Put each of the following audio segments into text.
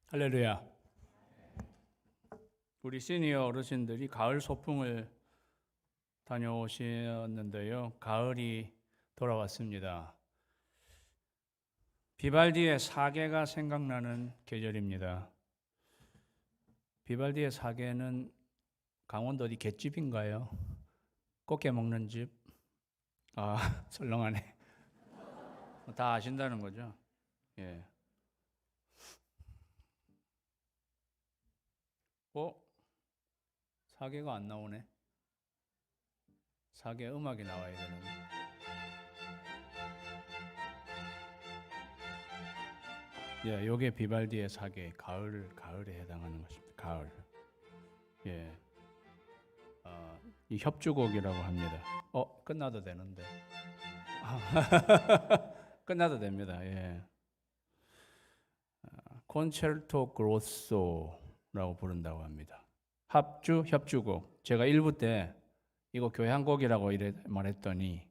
할렐루야. 우리 시니어 어르신들이 가을 소풍을 다녀오셨는데요. 가을이 돌아왔습니다. 비발디의 사계가 생각나는 계절입니다. 비발디의 사계는 강원도 어디 갯집인가요? 꽃게 먹는 집? 설렁하네. 다 아신다는 거죠? 예. 사계가 안 나오네. 사계 음악이 나와야 되는데. 예, 요게 비발디의 사계, 가을에 해당하는 것입니다. 가을. 예. 이 협주곡이라고 합니다. 끝나도 되는데. 끝나도 됩니다. 예. 콘체르토 그로소라고 부른다고 합니다. 협주곡. 제가 1부 때 이거 교향곡이라고 이래 말했더니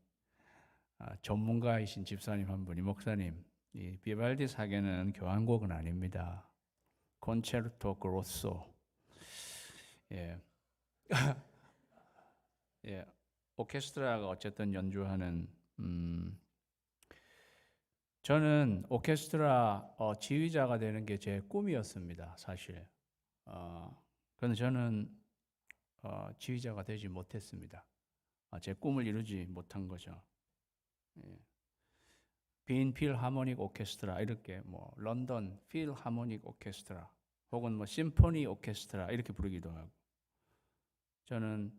전문가이신 집사님 한 분이 목사님, 이 비발디 사계는 교향곡은 아닙니다. 콘체르토 그로소. 예. 예. 오케스트라가 어쨌든 연주하는 저는 오케스트라 지휘자가 되는 게 제 꿈이었습니다, 사실. 그런데 저는 지휘자가 되지 못했습니다. 제 꿈을 이루지 못한 거죠. 예. 빈 필하모닉 오케스트라 이렇게 뭐 런던 필하모닉 오케스트라 혹은 뭐 심포니 오케스트라 이렇게 부르기도 하고 저는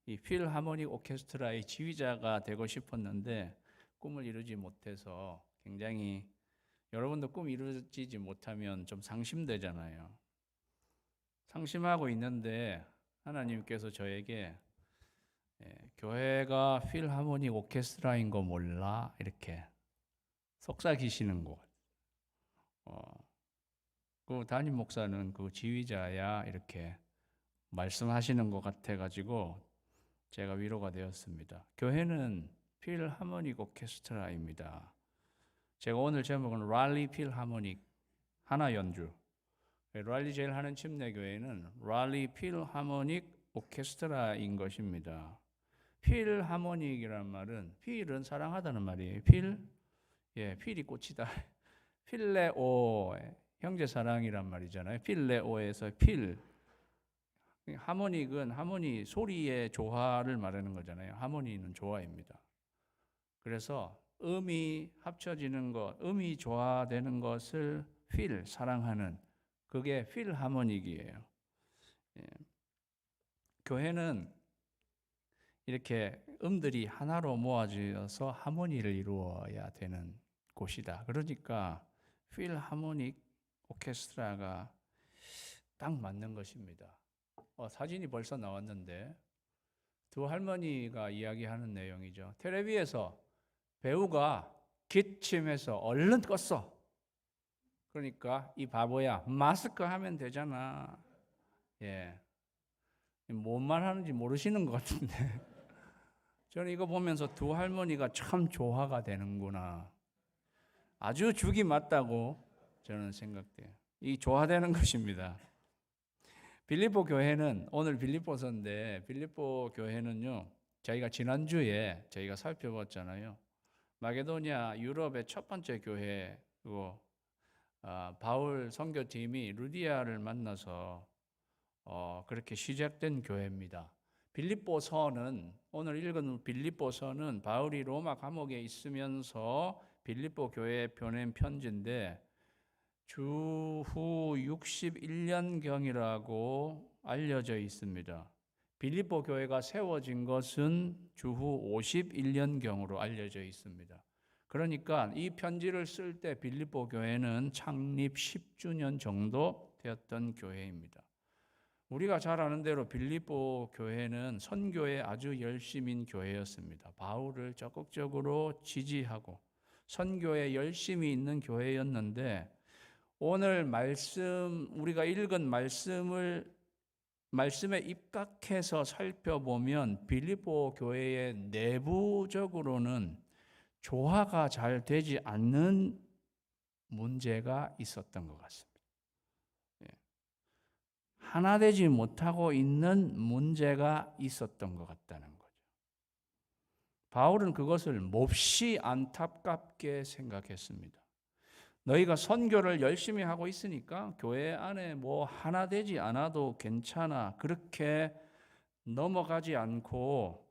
이 필하모닉 오케스트라의 지휘자가 되고 싶었는데 꿈을 이루지 못해서 굉장히 여러분도 꿈 이루어지지 못하면 좀 상심되잖아요. 상심하고 있는데 하나님께서 저에게 교회가 필하모닉 오케스트라인 거 몰라? 이렇게 속삭이시는 것 같아요. 그 담임 목사는 그 지휘자야 이렇게 말씀하시는 것 같아가지고 제가 위로가 되었습니다. 교회는 필하모닉 오케스트라입니다. 제가 오늘 제목은 랄리 필하모닉 하나 연주. 랄리 제일 하는 침례교회는 랄리 필하모닉 오케스트라인 것입니다. 필하모닉이란 말은 필은 사랑하다는 말이에요. 필이 꽃이다. 필레오 형제 사랑이란 말이잖아요. 필레오에서 필. 하모닉은 하모니 소리의 조화를 말하는 거잖아요. 하모니는 조화입니다. 그래서 음이 합쳐지는 것, 음이 조화되는 것을 사랑하는 그게 필하모닉이에요. 예. 교회는 이렇게 음들이 하나로 모아져서 하모니를 이루어야 되는 곳이다. 그러니까 필하모닉 오케스트라가 딱 맞는 것입니다. 사진이 벌써 나왔는데 두 할머니가 이야기하는 내용이죠. 텔레비에서 배우가 기침해서 얼른 껐어. 그러니까 이 바보야 마스크 하면 되잖아. 예, 뭔 말하는지 모르시는 것 같은데 저는 이거 보면서 두 할머니가 참 조화가 되는구나. 아주 죽이 맞다고 저는 생각돼요. 이 조화되는 것입니다. 빌립보 교회는 오늘 빌립보서인데 빌립보 교회는요. 저희가 지난주에 저희가 살펴봤잖아요. 마게도니아 유럽의 첫 번째 교회고 바울 선교팀이 루디아를 만나서 그렇게 시작된 교회입니다. 빌립보서는 오늘 읽은 빌립보서는 바울이 로마 감옥에 있으면서 빌립보 교회에 보낸 편지인데 주후 61년경이라고 알려져 있습니다. 빌립보 교회가 세워진 것은 주후 51년경으로 알려져 있습니다. 그러니까 이 편지를 쓸 때 빌립보 교회는 창립 10주년 정도 되었던 교회입니다. 우리가 잘 아는 대로 빌립보 교회는 선교에 아주 열심인 교회였습니다. 바울을 적극적으로 지지하고 선교에 열심히 있는 교회였는데 오늘 우리가 읽은 말씀에 입각해서 살펴보면 빌립보 교회의 내부적으로는 조화가 잘 되지 않는 문제가 있었던 것 같습니다. 하나 되지 못하고 있는 문제가 있었던 것 같다는 거죠. 바울은 그것을 몹시 안타깝게 생각했습니다. 너희가 선교를 열심히 하고 있으니까 교회 안에 뭐 하나 되지 않아도 괜찮아. 그렇게 넘어가지 않고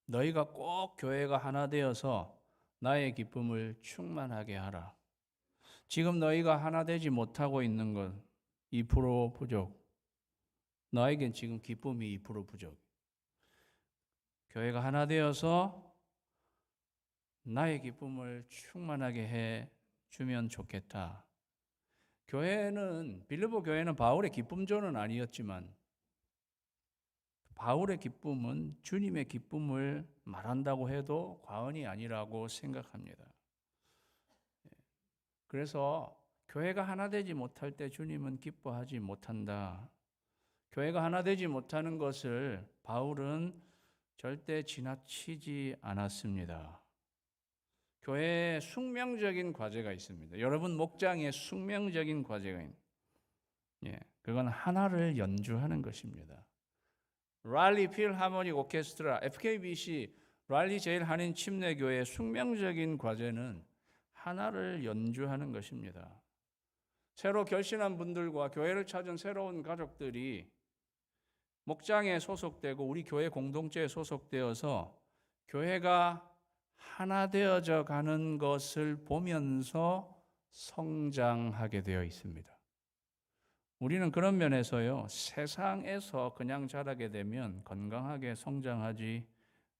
너희가 꼭 교회가 하나 되어서 나의 기쁨을 충만하게 하라. 지금 너희가 하나 되지 못하고 있는 것 2% 부족. 너에겐 지금 기쁨이 2% 부족. 교회가 하나 되어서 나의 기쁨을 충만하게 해 주면 좋겠다. 빌립보 교회는 바울의 기쁨조는 아니었지만 바울의 기쁨은 주님의 기쁨을 말한다고 해도 과언이 아니라고 생각합니다. 그래서 교회가 하나 되지 못할 때 주님은 기뻐하지 못한다. 교회가 하나 되지 못하는 것을 바울은 절대 지나치지 않았습니다. 교회에 숙명적인 과제가 있습니다. 여러분 목장에 숙명적인 과제가 있습니다. 그건 하나를 연주하는 것입니다. 랄리 필하모닉 오케스트라 FKBC 랄리 제일 한인 침례교회의 숙명적인 과제는 하나를 연주하는 것입니다. 새로 결신한 분들과 교회를 찾은 새로운 가족들이 목장에 소속되고 우리 교회 공동체에 소속되어서 교회가 하나 되어져 가는 것을 보면서 성장하게 되어 있습니다. 우리는 그런 면에서요, 세상에서 그냥 자라게 되면 건강하게 성장하지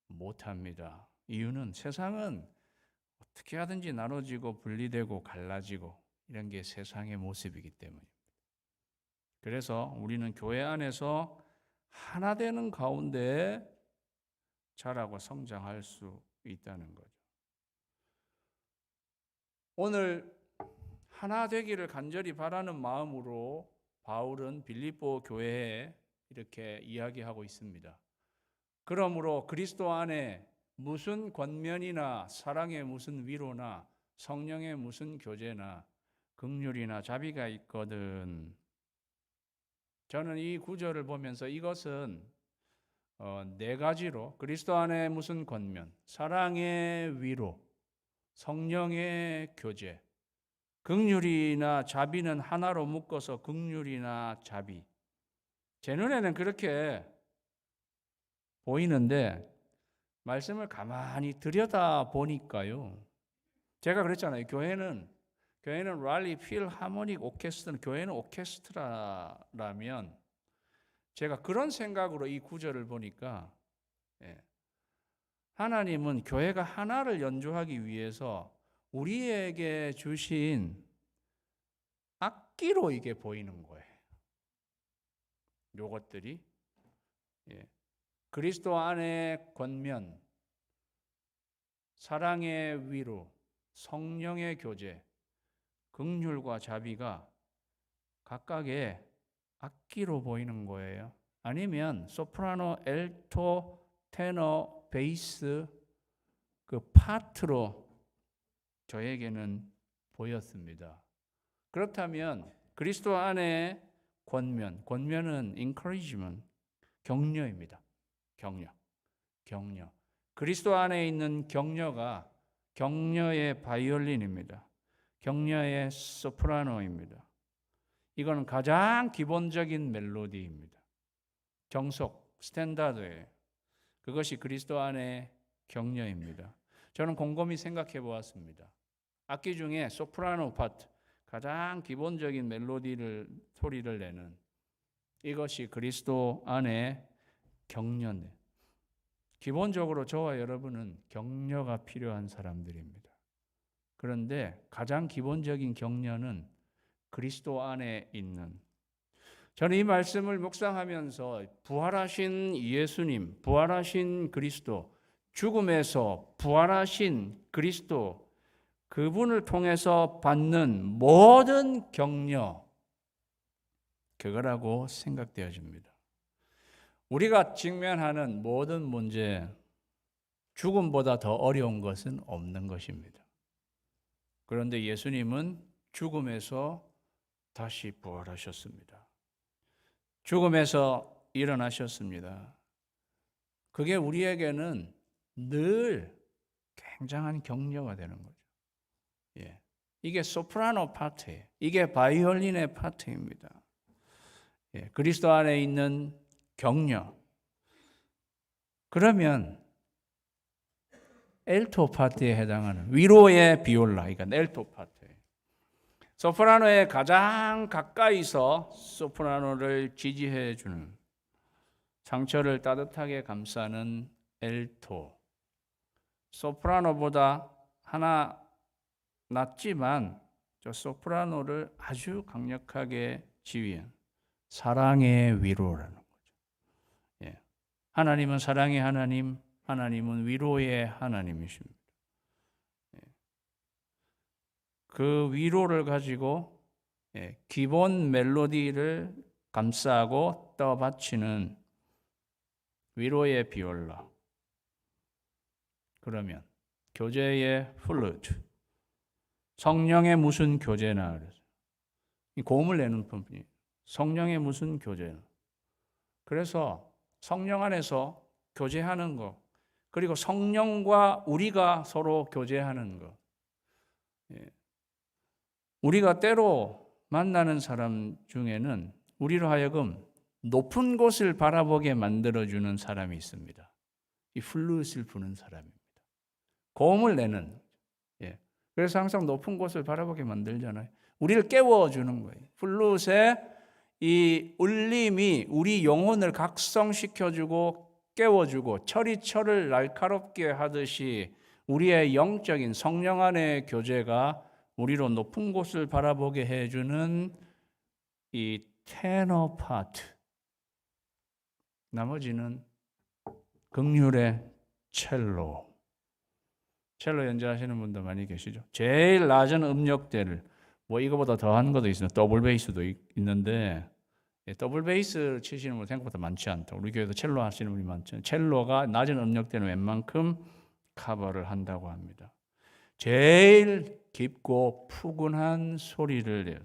못합니다. 이유는 세상은 어떻게 하든지 나눠지고 분리되고 갈라지고 이런 게 세상의 모습이기 때문입니다. 그래서 우리는 교회 안에서 하나 되는 가운데 자라고 성장할 수 있다는 거죠. 오늘 하나 되기를 간절히 바라는 마음으로 바울은 빌립보 교회에 이렇게 이야기하고 있습니다. 그러므로 그리스도 안에 무슨 권면이나 사랑의 무슨 위로나 성령의 무슨 교제나 긍휼이나 자비가 있거든. 저는 이 구절을 보면서 이것은 네 가지로 그리스도 안에 무슨 권면, 사랑의 위로, 성령의 교제, 긍휼이나 자비는 하나로 묶어서 긍휼이나 자비. 제 눈에는 그렇게 보이는데 말씀을 가만히 들여다 보니까요. 제가 그랬잖아요. 교회는 랄리 필하모닉 오케스트라, 교회는 오케스트라라면 제가 그런 생각으로 이 구절을 보니까 하나님은 교회가 하나를 연주하기 위해서 우리에게 주신 악기로 이게 보이는 거예요. 요것들이 그리스도 안의 권면, 사랑의 위로, 성령의 교제, 긍휼과 자비가 각각의 악기로 보이는 거예요. 아니면 소프라노, 엘토, 테너, 베이스 그 파트로 저에게는 보였습니다. 그렇다면 그리스도 안에 권면은 encouragement, 격려입니다. 격려. 그리스도 안에 있는 격려가 격려의 바이올린입니다. 격려의 소프라노입니다. 이거는 가장 기본적인 멜로디입니다. 정석, 스탠다드예요. 그것이 그리스도 안의 격려입니다. 저는 곰곰이 생각해 보았습니다. 악기 중에 소프라노 파트, 가장 기본적인 소리를 내는 이것이 그리스도 안의 격려네. 기본적으로 저와 여러분은 격려가 필요한 사람들입니다. 그런데 가장 기본적인 격려는 그리스도 안에 있는, 저는 이 말씀을 묵상하면서 부활하신 예수님, 부활하신 그리스도, 죽음에서 부활하신 그리스도, 그분을 통해서 받는 모든 격려, 그거라고 생각되어집니다. 우리가 직면하는 모든 문제, 죽음보다 더 어려운 것은 없는 것입니다. 그런데 예수님은 죽음에서 다시 부활하셨습니다. 죽음에서 일어나셨습니다. 그게 우리에게는 늘 굉장한 격려가 되는 거죠. 예. 이게 소프라노 파트예요. 이게 바이올린의 파트입니다. 예. 그리스도 안에 있는 격려. 그러면 엘토 파트에 해당하는 위로의 비올라, 이건 엘토 파트예요. 소프라노에 가장 가까이서 소프라노를 지지해 주는, 상처를 따뜻하게 감싸는 엘토. 소프라노보다 하나 낮지만 저 소프라노를 아주 강력하게 지휘한 사랑의 위로라는 거죠. 예. 하나님은 사랑의 하나님, 하나님은 위로의 하나님이십니다. 예. 그 위로를 가지고 기본 멜로디를 감싸고 떠받치는 위로의 비올라. 그러면 교제의 플루트. 성령의 무슨 교제나 그래서 이 고음을 내는 부분이 성령의 무슨 교제나. 그래서 성령 안에서 교제하는 것, 그리고 성령과 우리가 서로 교제하는 것. 우리가 때로 만나는 사람 중에는 우리로 하여금 높은 곳을 바라보게 만들어주는 사람이 있습니다. 이 플룻을 부는 사람입니다. 고음을 내는. 예. 그래서 항상 높은 곳을 바라보게 만들잖아요. 우리를 깨워주는 거예요. 플룻의 이 울림이 우리 영혼을 각성시켜주고 깨워주고 철이 날카롭게 하듯이 우리의 영적인 성령 안의 교제가 우리로 높은 곳을 바라보게 해주는 이 테너 파트. 나머지는 긍휼의 첼로. 첼로 연주하시는 분도 많이 계시죠. 제일 낮은 음역대를 뭐 이거보다 더한 것도 있어요. 더블 베이스도 있는데 더블 베이스 치시는 분 생각보다 많지 않다. 우리 교회도 첼로 하시는 분이 많죠. 첼로가 낮은 음역대는 웬만큼 커버를 한다고 합니다. 제일 깊고 푸근한 소리를 내요.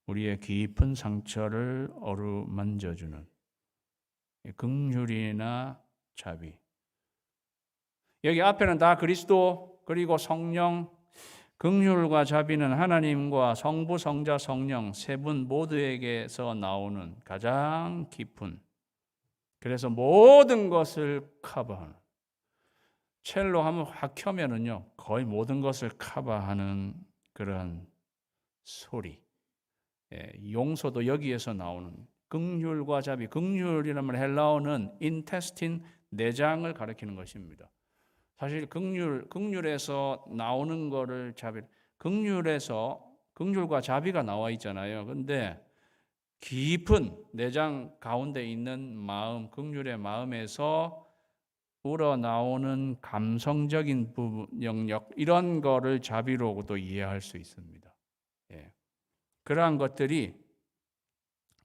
우리의 깊은 상처를 어루만져주는 긍휼이나 자비. 여기 앞에는 다 그리스도 그리고 성령, 긍휼과 자비는 하나님과 성부, 성자, 성령 세 분 모두에게서 나오는 가장 깊은, 그래서 모든 것을 커버하는, 첼로 한번 확 켜면은요 거의 모든 것을 커버하는 그런 소리. 용서도 여기에서 나오는 긍휼과 자비. 긍휼이라면 헬라어는 인테스틴, 내장을 가리키는 것입니다. 사실 긍휼에서 나오는 거를 자비, 긍휼에서 긍휼과 자비가 나와 있잖아요. 근데 깊은 내장 가운데 있는 마음, 긍휼의 마음에서 우러나오는 감성적인 부분, 영역, 이런 거를 자비로도 이해할 수 있습니다. 예. 그러한 것들이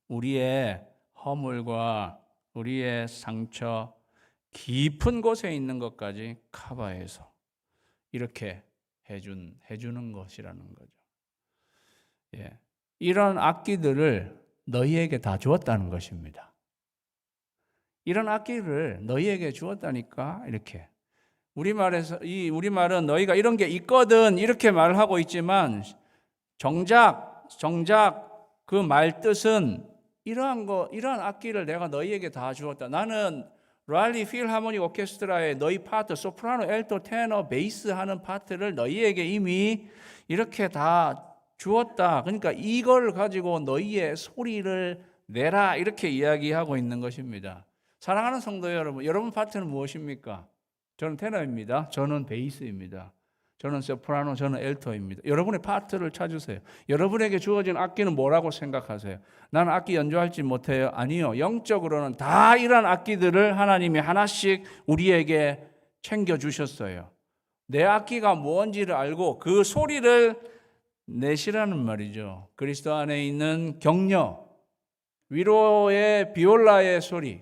우리의 허물과 우리의 상처, 깊은 곳에 있는 것까지 커버해서 이렇게 해주는 것이라는 거죠. 예. 이런 악기들을 너희에게 다 주었다는 것입니다. 이런 악기를 너희에게 주었다니까. 이렇게 우리말은 너희가 이런 게 있거든 이렇게 말을 하고 있지만 정작 그 말 뜻은 이러한 악기를 내가 너희에게 다 주었다. 나는 랄리 필하모닉 오케스트라의 너희 파트, 소프라노, 엘토, 테너, 베이스 하는 파트를 너희에게 이미 이렇게 다 주었다. 그러니까 이걸 가지고 너희의 소리를 내라, 이렇게 이야기하고 있는 것입니다. 사랑하는 성도 여러분 파트는 무엇입니까? 저는 테너입니다. 저는 베이스입니다. 저는 소프라노, 저는 엘토입니다. 여러분의 파트를 찾으세요. 여러분에게 주어진 악기는 뭐라고 생각하세요? 나는 악기 연주할지 못해요. 아니요. 영적으로는 다 이런 악기들을 하나님이 하나씩 우리에게 챙겨주셨어요. 내 악기가 뭔지를 알고 그 소리를 내시라는 말이죠. 그리스도 안에 있는 격려, 위로의 비올라의 소리,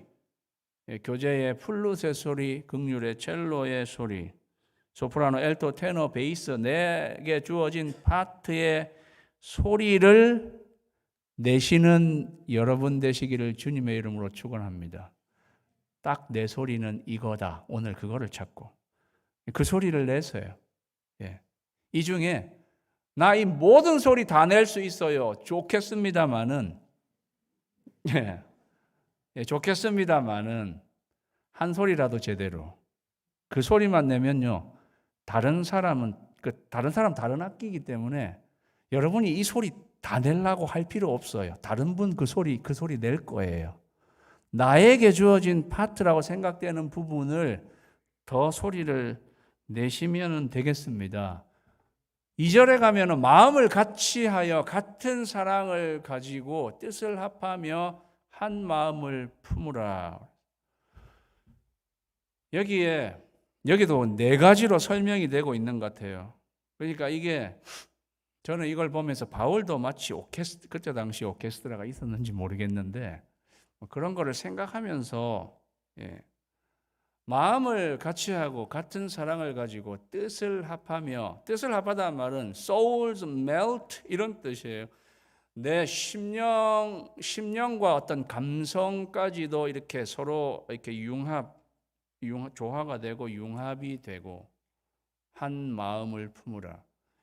교제의 플룻의 소리, 긍휼의 첼로의 소리, 소프라노, 엘토, 테너, 베이스, 내게 주어진 파트의 소리를 내시는 여러분 되시기를 주님의 이름으로 축원합니다. 딱 내 소리는 이거다. 오늘 그거를 찾고 그 소리를 내서요. 예. 이 중에 나 이 모든 소리 다 낼 수 있어요. 좋겠습니다마는 좋겠습니다마는 한 소리라도 제대로 그 소리만 내면요. 다른 사람 다른 악기이기 때문에 여러분이 이 소리 다 내려고 할 필요 없어요. 다른 분 그 소리 낼 거예요. 나에게 주어진 파트라고 생각되는 부분을 더 소리를 내시면 되겠습니다. 2절에 가면은 마음을 같이하여 같은 사랑을 가지고 뜻을 합하며 한 마음을 품으라. 여기도 네 가지로 설명이 되고 있는 것 같아요. 그러니까 저는 이걸 보면서 바울도 마치 그때 당시 오케스트라가 있었는지 모르겠는데 그런 거를 생각하면서 마음을 같이 하고 같은 사랑을 가지고 뜻을 합하며, 뜻을 합하다는 말은 souls melt 이런 뜻이에요. 내 심령과 어떤 감성까지도 이렇게 서로 이렇게 조화가 되고 융합이 되고 한 마음을 품으라.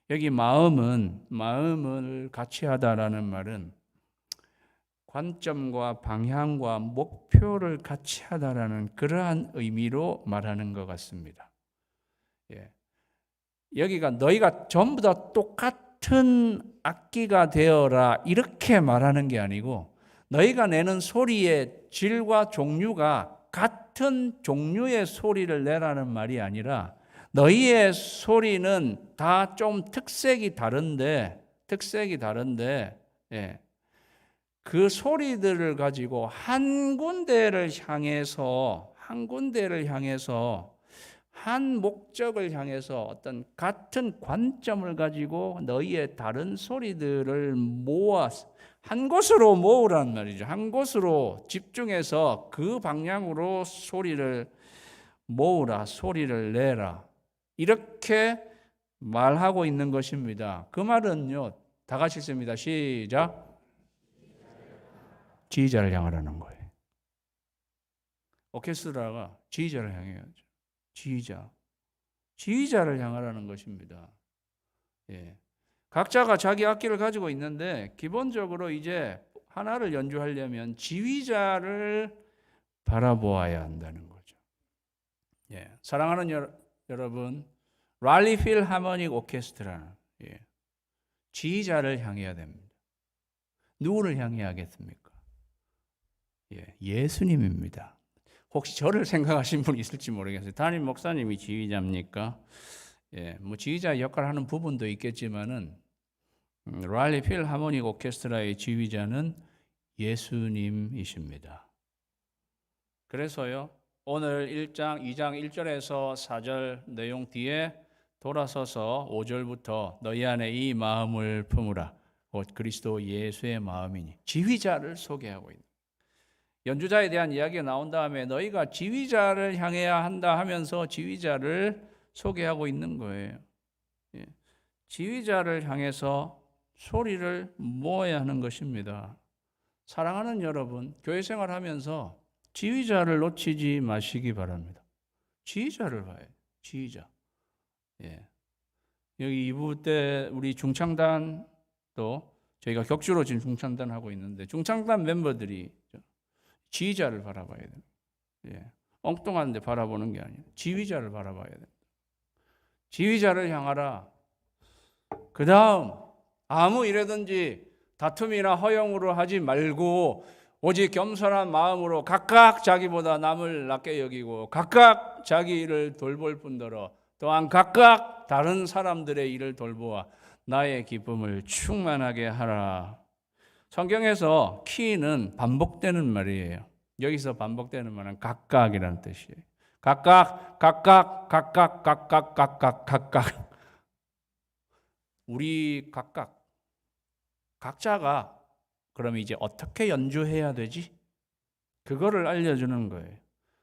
여기 마음을 같이 하다라는 말은 관점과 방향과 목표를 같이 하다라는 그러한 의미로 말하는 것 같습니다. 여기가 너희가 전부 다 똑같은 악기가 되어라 이렇게 말하는 게 아니고 너희가 내는 소리의 질과 종류가 같은 종류의 소리를 내라는 말이 아니라 너희의 소리는 다 좀 특색이 다른데 그 소리들을 가지고 한 군데를 향해서 한 목적을 향해서 어떤 같은 관점을 가지고 너희의 다른 소리들을 한 곳으로 모으란 말이죠. 한 곳으로 집중해서 그 방향으로 소리를 모으라, 소리를 내라. 이렇게 말하고 있는 것입니다. 그 말은요, 다 같이 읽습니다. 시작. 지휘자를 향하라는 거예요. 오케스트라가 지휘자를 향해야죠. 지휘자를 향하라는 것입니다. 각자가 자기 악기를 가지고 있는데 기본적으로 이제 하나를 연주하려면 지휘자를 바라보아야 한다는 거죠. 사랑하는 여러분, 랄리 필하모닉 오케스트라는 지휘자를 향해야 됩니다. 누구를 향해야 하겠습니까? 예수님입니다. 혹시 저를 생각하신 분이 있을지 모르겠어요. 담임 목사님이 지휘자입니까? 뭐 지휘자 역할을 하는 부분도 있겠지만은 랄리 필하모닉 오케스트라의 지휘자는 예수님이십니다. 그래서요, 오늘 1장, 2장 1절에서 4절 내용 뒤에 돌아서서 5절부터 너희 안에 이 마음을 품으라. 곧 그리스도 예수의 마음이니 지휘자를 소개하고 있는. 연주자에 대한 이야기가 나온 다음에 너희가 지휘자를 향해야 한다 하면서 지휘자를 소개하고 있는 거예요. 지휘자를 향해서 소리를 모아야 하는 것입니다. 사랑하는 여러분, 교회 생활하면서 지휘자를 놓치지 마시기 바랍니다. 지휘자를 봐요. 지휘자. 여기 2부 때 우리 중창단도 저희가 격주로 지금 중창단 하고 있는데 중창단 멤버들이 지휘자를 바라봐야 됩니다. 엉뚱한 데 바라보는 게 아니에요. 지휘자를 바라봐야 됩니다. 지휘자를 향하라. 그 다음 아무 일이든지 다툼이나 허용으로 하지 말고 오직 겸손한 마음으로 각각 자기보다 남을 낮게 여기고 각각 자기 일을 돌볼 뿐더러 또한 각각 다른 사람들의 일을 돌보아 나의 기쁨을 충만하게 하라. 성경에서 키는 반복되는 말이에요. 여기서 반복되는 말은 각각이라는 뜻이에요. 각각. 우리 각자가 그럼 이제 어떻게 연주해야 되지? 그거를 알려주는 거예요.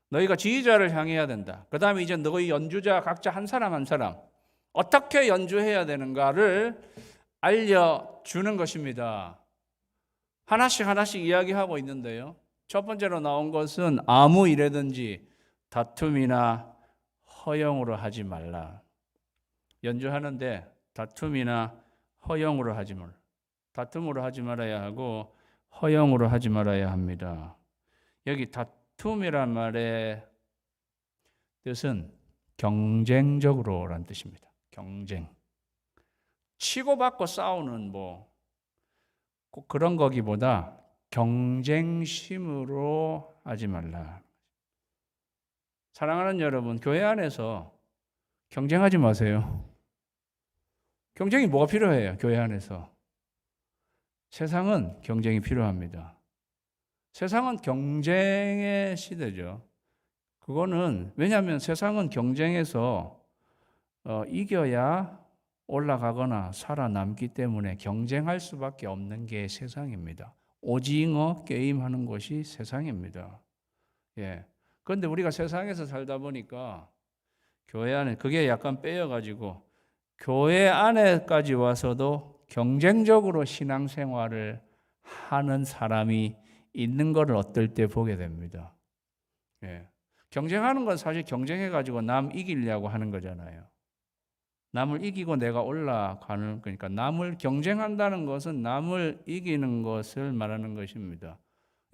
너희가 지휘자를 향해야 된다. 그 다음에 이제 너희 연주자 각자 한 사람 어떻게 연주해야 되는가를 알려주는 것입니다. 하나씩 이야기하고 있는데요. 첫 번째로 나온 것은 아무 일이든지 다툼이나 허용으로 하지 말라. 연주하는데 다툼이나 허용으로 하지 말라. 다툼으로 하지 말아야 하고 허용으로 하지 말아야 합니다. 여기 다툼이란 말의 뜻은 경쟁적으로라는 뜻입니다. 경쟁. 치고받고 싸우는 꼭 그런 거기보다 경쟁심으로 하지 말라. 사랑하는 여러분, 교회 안에서 경쟁하지 마세요. 경쟁이 뭐가 필요해요? 교회 안에서. 세상은 경쟁이 필요합니다. 세상은 경쟁의 시대죠. 그거는 왜냐하면 세상은 경쟁에서 이겨야 올라가거나 살아남기 때문에 경쟁할 수밖에 없는 게 세상입니다. 오징어 게임 하는 것이 세상입니다. 예. 그런데 우리가 세상에서 살다 보니까 교회 안에 그게 약간 빼여가지고 교회 안에까지 와서도 경쟁적으로 신앙생활을 하는 사람이 있는 것을 어떨 때 보게 됩니다. 예. 경쟁하는 건 사실 경쟁해가지고 남 이기려고 하는 거잖아요. 남을 이기고 내가 올라가는 거니까 남을 경쟁한다는 것은 남을 이기는 것을 말하는 것입니다.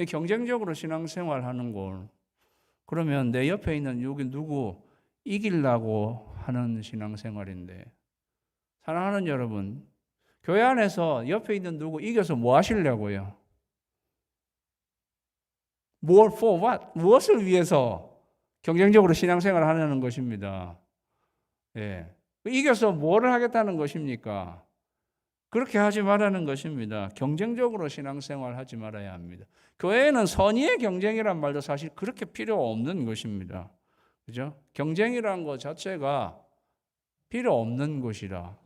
경쟁적으로 신앙생활하는 걸 그러면 내 옆에 있는 여기 누구 이기려고 하는 신앙생활인데 사랑하는 여러분, 교회 안에서 옆에 있는 누구 이겨서 뭐 하시려고요? More for what? 무엇을 위해서 경쟁적으로 신앙생활을 하려는 것입니다. 예. 이겨서 뭐를 하겠다는 것입니까? 그렇게 하지 말라는 것입니다. 경쟁적으로 신앙생활 하지 말아야 합니다. 교회에는 선의의 경쟁이란 말도 사실 그렇게 필요 없는 것입니다. 그죠? 경쟁이란 것 자체가 필요 없는 것이라.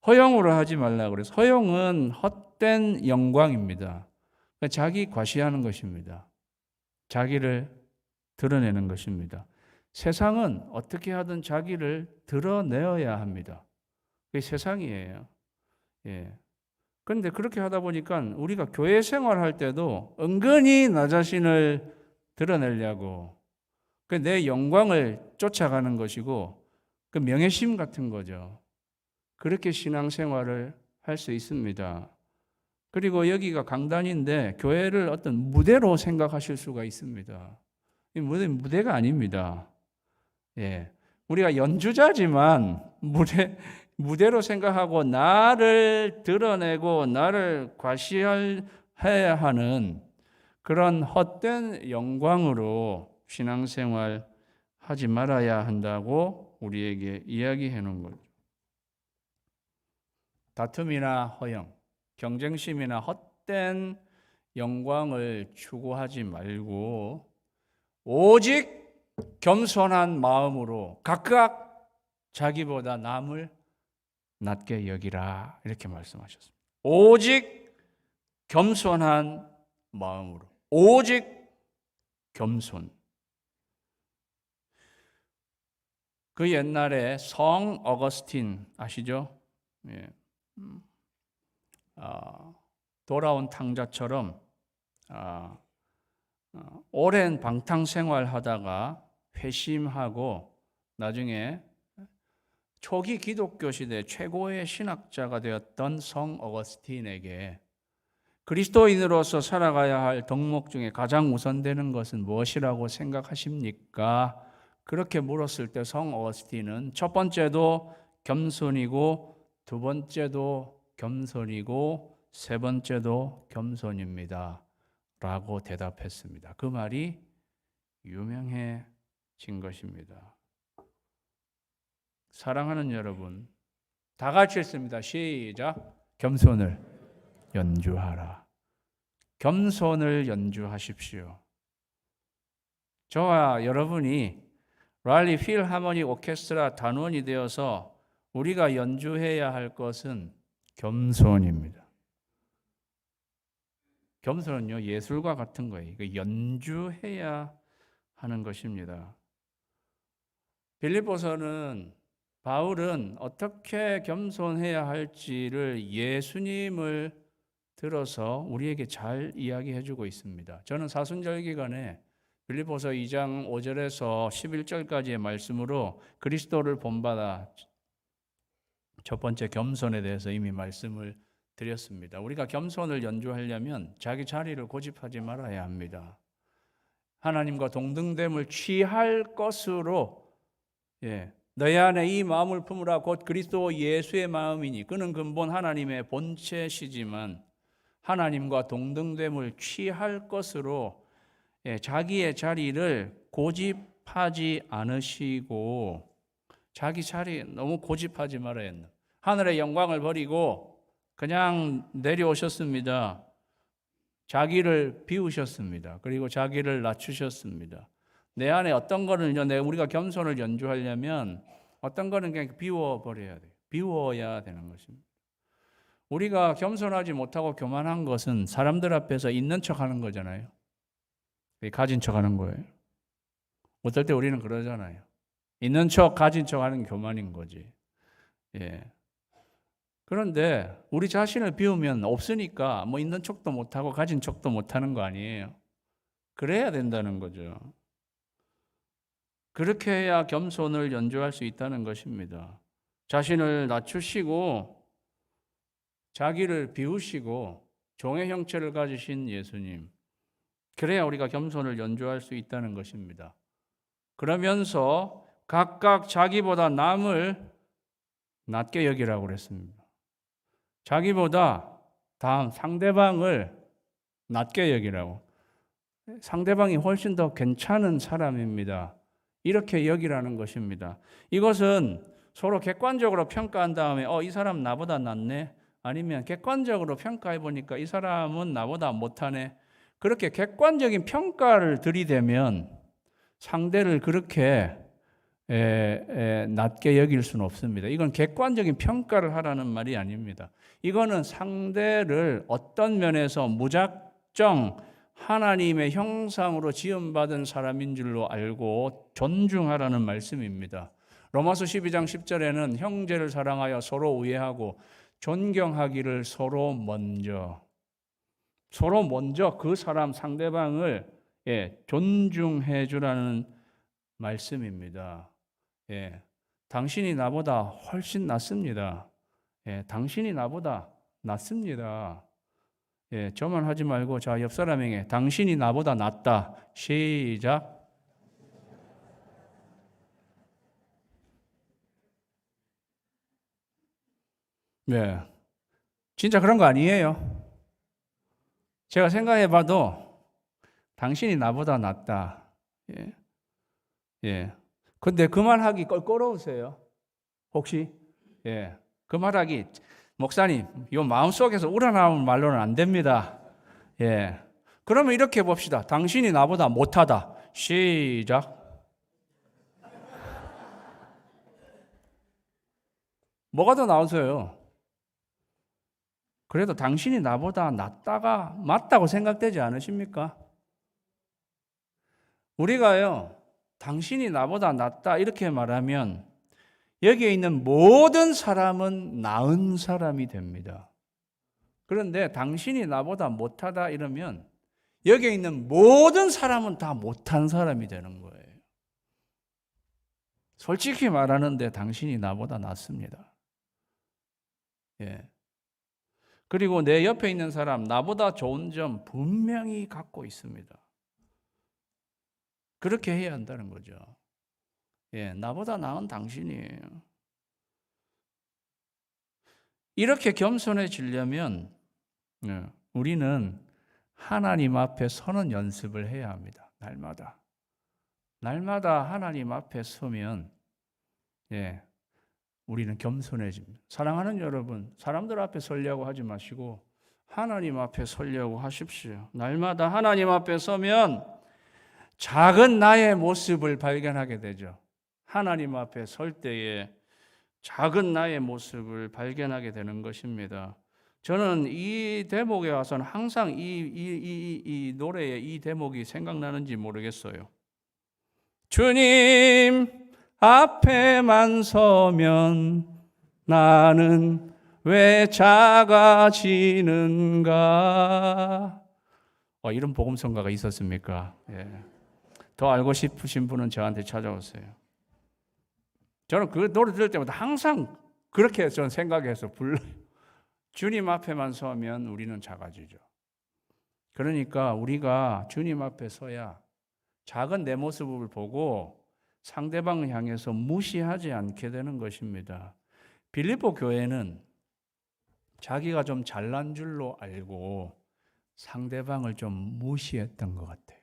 허용으로 하지 말라 그래서 허용은 헛된 영광입니다. 자기 과시하는 것입니다. 자기를 드러내는 것입니다. 세상은 어떻게 하든 자기를 드러내어야 합니다. 그게 세상이에요. 예. 그런데 그렇게 하다 보니까 우리가 교회 생활할 때도 은근히 나 자신을 드러내려고 내 영광을 쫓아가는 것이고 그 명예심 같은 거죠. 그렇게 신앙생활을 할 수 있습니다. 그리고 여기가 강단인데 교회를 어떤 무대로 생각하실 수가 있습니다. 이 무대가 아닙니다. 예. 우리가 연주자지만 무대로 생각하고 나를 드러내고 나를 과시해야 하는 그런 헛된 영광으로 신앙생활 하지 말아야 한다고 우리에게 이야기해 놓은 거죠. 다툼이나 허영, 경쟁심이나 헛된 영광을 추구하지 말고 오직 겸손한 마음으로 각각 자기보다 남을 낮게 여기라 이렇게 말씀하셨습니다. 오직 겸손한 마음으로 오직 겸손. 그 옛날에 성 어거스틴 아시죠? 예. 돌아온 탕자처럼 오랜 방탕 생활하다가 회심하고 나중에 초기 기독교 시대 최고의 신학자가 되었던 성 어거스틴에게 그리스도인으로서 살아가야 할 덕목 중에 가장 우선되는 것은 무엇이라고 생각하십니까? 그렇게 물었을 때 성 어거스틴은 첫 번째도 겸손이고 두 번째도 겸손이고 세 번째도 겸손입니다. 라고 대답했습니다. 그 말이 유명해진 것입니다. 사랑하는 여러분, 다 같이 했습니다. 시작. 겸손을 연주하라. 겸손을 연주하십시오. 저와 여러분이 랄리 필하모닉 오케스트라 단원이 되어서 우리가 연주해야 할 것은 겸손입니다. 겸손은요, 예술과 같은 거예요. 이거 연주해야 하는 것입니다. 빌립보서는 바울은 어떻게 겸손해야 할지를 예수님을 들어서 우리에게 잘 이야기해 주고 있습니다. 저는 사순절 기간에 빌립보서 2장 5절에서 11절까지의 말씀으로 그리스도를 본받아 첫 번째 겸손에 대해서 이미 말씀을 드렸습니다. 우리가 겸손을 연주하려면 자기 자리를 고집하지 말아야 합니다. 하나님과 동등됨을 취할 것으로 너희 안에 이 마음을 품으라 곧 그리스도 예수의 마음이니 그는 근본 하나님의 본체시지만 하나님과 동등됨을 취할 것으로 자기의 자리를 고집하지 않으시고 자기 자리 너무 고집하지 말아야 한다. 하늘의 영광을 버리고 그냥 내려오셨습니다. 자기를 비우셨습니다. 그리고 자기를 낮추셨습니다. 내 안에 어떤 거를 우리가 겸손을 연주하려면 어떤 거는 그냥 비워버려야 돼요. 비워야 되는 것입니다. 우리가 겸손하지 못하고 교만한 것은 사람들 앞에서 있는 척 하는 거잖아요. 가진 척 하는 거예요. 어떨 때 우리는 그러잖아요. 있는 척, 가진 척 하는 게 교만인 거지. 그런데 우리 자신을 비우면 없으니까 뭐 있는 척도 못하고 가진 척도 못하는 거 아니에요. 그래야 된다는 거죠. 그렇게 해야 겸손을 연주할 수 있다는 것입니다. 자신을 낮추시고 자기를 비우시고 종의 형체를 가지신 예수님. 그래야 우리가 겸손을 연주할 수 있다는 것입니다. 그러면서 각각 자기보다 남을 낮게 여기라고 그랬습니다. 자기보다 다음 상대방을 낮게 여기라고. 상대방이 훨씬 더 괜찮은 사람입니다. 이렇게 여기라는 것입니다. 이것은 서로 객관적으로 평가한 다음에 이 사람 나보다 낫네? 아니면 객관적으로 평가해 보니까 이 사람은 나보다 못하네? 그렇게 객관적인 평가를 들이대면 상대를 그렇게 낮게 여길 수는 없습니다. 이건 객관적인 평가를 하라는 말이 아닙니다. 이거는 상대를 어떤 면에서 무작정 하나님의 형상으로 지음받은 사람인 줄로 알고 존중하라는 말씀입니다. 로마서 12장 10절에는 형제를 사랑하여 서로 우애하고 존경하기를 서로 먼저 그 사람 상대방을 존중해 주라는 말씀입니다. 당신이 나보다 훨씬 낫습니다. 당신이 나보다 낫습니다. 저만 하지 말고 자, 옆 사람에게 당신이 나보다 낫다. 시작. 진짜 그런 거 아니에요. 제가 생각해 봐도 당신이 나보다 낫다. 근데 그 말하기 껄끄러우세요? 혹시? 그 말하기, 목사님, 이 마음속에서 우러나오는 말로는 안 됩니다. 그러면 이렇게 봅시다. 당신이 나보다 못하다. 시작. 뭐가 더 나오세요? 그래도 당신이 나보다 낫다가 맞다고 생각되지 않으십니까? 우리가요, 당신이 나보다 낫다 이렇게 말하면 여기에 있는 모든 사람은 나은 사람이 됩니다. 그런데 당신이 나보다 못하다 이러면 여기에 있는 모든 사람은 다 못한 사람이 되는 거예요. 솔직히 말하는데 당신이 나보다 낫습니다. 그리고 내 옆에 있는 사람 나보다 좋은 점 분명히 갖고 있습니다. 그렇게 해야 한다는 거죠. 나보다 나은 당신이에요. 이렇게 겸손해지려면 우리는 하나님 앞에 서는 연습을 해야 합니다. 날마다 하나님 앞에 서면 우리는 겸손해집니다. 사랑하는 여러분, 사람들 앞에 서려고 하지 마시고 하나님 앞에 서려고 하십시오. 날마다 하나님 앞에 서면 작은 나의 모습을 발견하게 되죠. 하나님 앞에 설 때에 작은 나의 모습을 발견하게 되는 것입니다. 저는 이 대목에 와서는 항상 이 노래의 이 대목이 생각나는지 모르겠어요. 주님 앞에만 서면 나는 왜 작아지는가? 이런 복음성가가 있었습니까? 예. 더 알고 싶으신 분은 저한테 찾아오세요. 저는 그 노래 들을 때마다 항상 그렇게 저는 생각해서 불러요. 주님 앞에만 서면 우리는 작아지죠. 그러니까 우리가 주님 앞에 서야 작은 내 모습을 보고 상대방을 향해서 무시하지 않게 되는 것입니다. 빌립보 교회는 자기가 좀 잘난 줄로 알고 상대방을 좀 무시했던 것 같아요.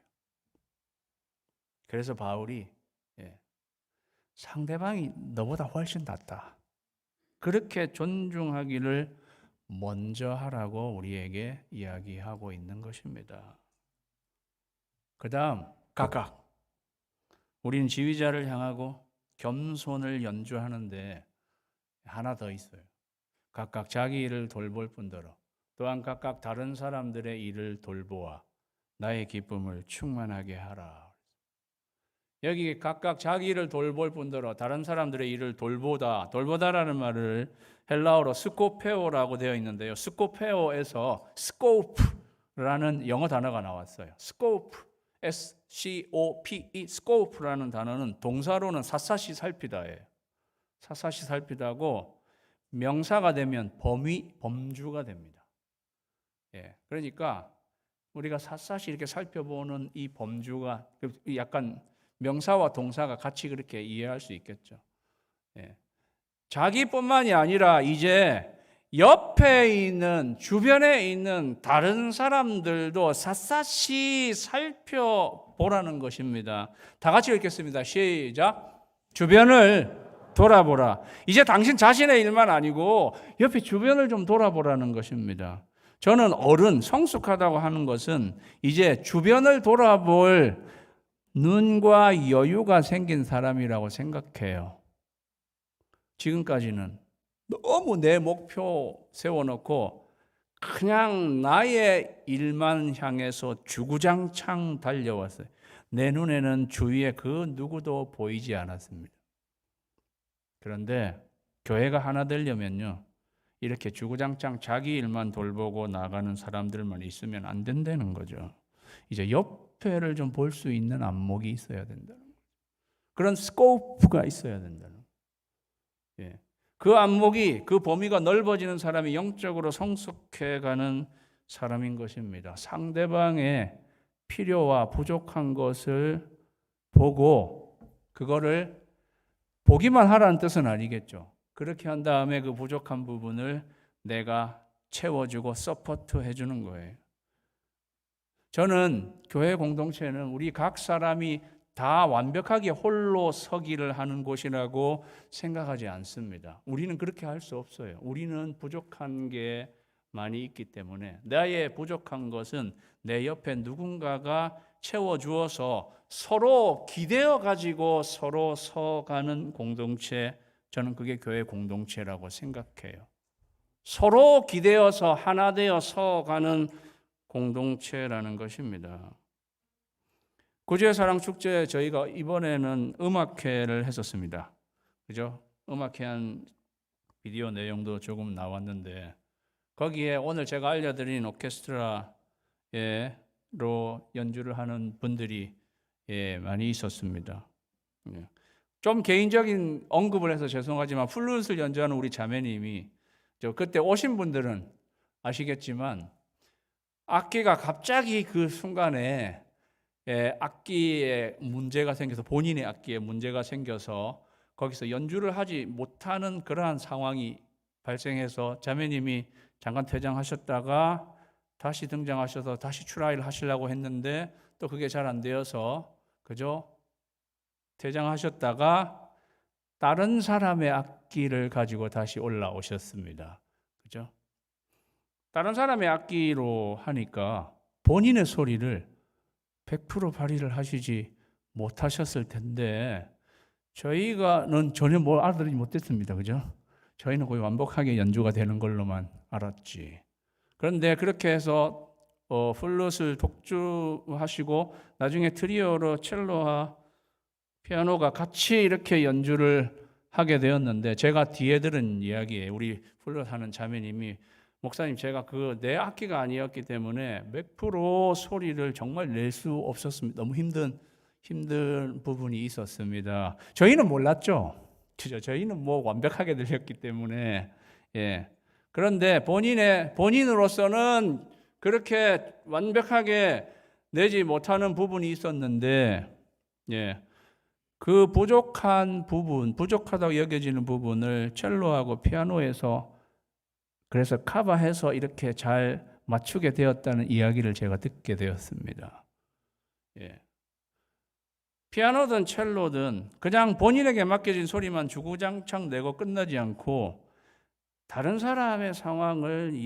그래서 바울이 상대방이 너보다 훨씬 낫다, 그렇게 존중하기를 먼저 하라고 우리에게 이야기하고 있는 것입니다. 그 다음 각각 우리는 지휘자를 향하고 겸손을 연주하는데 하나 더 있어요. 각각 자기 일을 돌볼 뿐더러 또한 각각 다른 사람들의 일을 돌보아 나의 기쁨을 충만하게 하라. 여기 각각 자기 일을 돌볼 뿐더러 다른 사람들의 일을 돌보다라는 말을 헬라어로 스코페오라고 되어 있는데요. 스코페오에서 스코프라는 영어 단어가 나왔어요. 스코프, S-C-O-P-E, 스코프라는 단어는 동사로는 샅샅이 살피다예요. 샅샅이 살피다고 명사가 되면 범주가 됩니다. 그러니까 우리가 샅샅이 이렇게 살펴보는 이 범주가 약간 명사와 동사가 같이 그렇게 이해할 수 있겠죠. 자기뿐만이 아니라 이제 옆에 있는, 주변에 있는 다른 사람들도 샅샅이 살펴보라는 것입니다. 다 같이 읽겠습니다. 시작. 주변을 돌아보라. 이제 당신 자신의 일만 아니고 옆에 주변을 좀 돌아보라는 것입니다. 저는 성숙하다고 하는 것은 이제 주변을 돌아볼 눈과 여유가 생긴 사람이라고 생각해요. 지금까지는 너무 내 목표 세워놓고 그냥 나의 일만 향해서 주구장창 달려왔어요. 내 눈에는 주위에 그 누구도 보이지 않았습니다. 그런데 교회가 하나 되려면요, 이렇게 주구장창 자기 일만 돌보고 나가는 사람들만 있으면 안 된다는 거죠. 이제 옆에를 좀 볼 수 있는 안목이 있어야 된다는 거죠. 그런 스코프가 있어야 된다는 거죠. 그 안목이, 그 범위가 넓어지는 사람이 영적으로 성숙해가는 사람인 것입니다. 상대방의 필요와 부족한 것을 보고 그거를 보기만 하라는 뜻은 아니겠죠. 그렇게 한 다음에 그 부족한 부분을 내가 채워주고 서포트 해주는 거예요. 저는 교회 공동체는 우리 각 사람이 다 완벽하게 홀로 서기를 하는 곳이라고 생각하지 않습니다. 우리는 그렇게 할 수 없어요. 우리는 부족한 게 많이 있기 때문에 나의 부족한 것은 내 옆에 누군가가 채워주어서 서로 기대어 가지고 서로 서가는 공동체, 저는 그게 교회 공동체라고 생각해요. 서로 기대어서 하나 되어 서가는 공동체라는 것입니다. 구주의 사랑 축제 저희가 이번에는 음악회를 했었습니다. 그죠? 음악회 한 비디오 내용도 조금 나왔는데 거기에 오늘 제가 알려드린 오케스트라로 연주를 하는 분들이 많이 있었습니다. 좀 개인적인 언급을 해서 죄송하지만 플룻을 연주하는 우리 자매님이 그때 오신 분들은 아시겠지만 악기가 갑자기 그 순간에 악기에 문제가 생겨서, 본인의 악기에 문제가 생겨서 거기서 연주를 하지 못하는 그러한 상황이 발생해서 자매님이 잠깐 퇴장하셨다가 다시 등장하셔서 다시 출하를 하시려고 했는데 또 그게 잘 안 되어서 그죠? 퇴장하셨다가 다른 사람의 악기를 가지고 다시 올라오셨습니다. 그죠? 다른 사람의 악기로 하니까 본인의 소리를 100% 발휘를 하시지 못하셨을 텐데 저희가는 전혀 뭘 알아들지 못했습니다. 그죠? 저희는 거의 완벽하게 연주가 되는 걸로만 알았지. 그런데 그렇게 해서 플룻을 독주하시고 나중에 트리오로 첼로와 피아노가 같이 이렇게 연주를 하게 되었는데 제가 뒤에 들은 이야기에 우리 플러하는 자매님이 목사님 제가 내 악기가 아니었기 때문에 100% 소리를 정말 낼 수 없었습니다. 너무 힘든 부분이 있었습니다. 저희는 몰랐죠. 그죠? 저희는 뭐 완벽하게 들렸기 때문에 그런데 본인으로서는 그렇게 완벽하게 내지 못하는 부분이 있었는데 그 부족하다고 여겨지는 부분을 첼로하고 피아노에서 그래서 커버해서 이렇게 잘 맞추게 되었다는 이야기를 제가 듣게 되었습니다. 피아노든 첼로든 그냥 본인에게 맡겨진 소리만 주구장창 내고 끝나지 않고 다른 사람의 상황을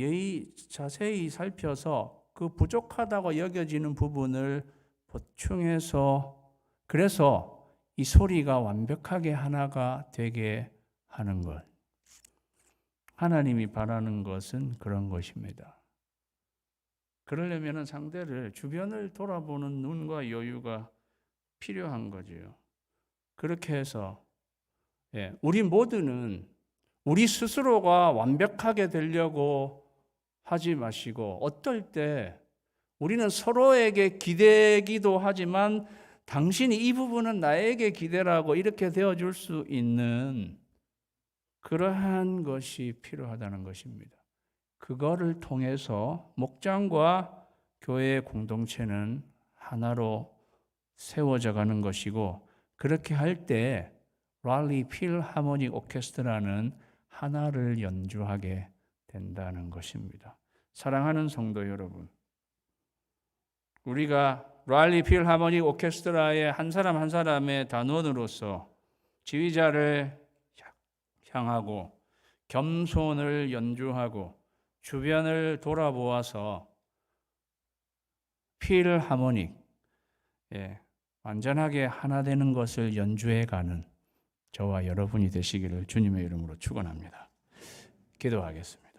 자세히 살펴서 그 부족하다고 여겨지는 부분을 보충해서 그래서 이 소리가 완벽하게 하나가 되게 하는 것. 하나님이 바라는 것은 그런 것입니다. 그러려면 상대를 주변을 돌아보는 눈과 여유가 필요한 거지요. 그렇게 해서 우리 모두는 우리 스스로가 완벽하게 되려고 하지 마시고 어떨 때 우리는 서로에게 기대기도 하지만 당신이 이 부분은 나에게 기대라고 이렇게 되어줄 수 있는 그러한 것이 필요하다는 것입니다. 그거를 통해서 목장과 교회의 공동체는 하나로 세워져 가는 것이고 그렇게 할 때 랄리 필하모닉 오케스트라는 하나를 연주하게 된다는 것입니다. 사랑하는 성도 여러분, 우리가 랄리 필하모닉 오케스트라의 한 사람 한 사람의 단원으로서 지휘자를 향하고 겸손을 연주하고 주변을 돌아보아서 필하모닉 완전하게 하나 되는 것을 연주해가는 저와 여러분이 되시기를 주님의 이름으로 축원합니다. 기도하겠습니다.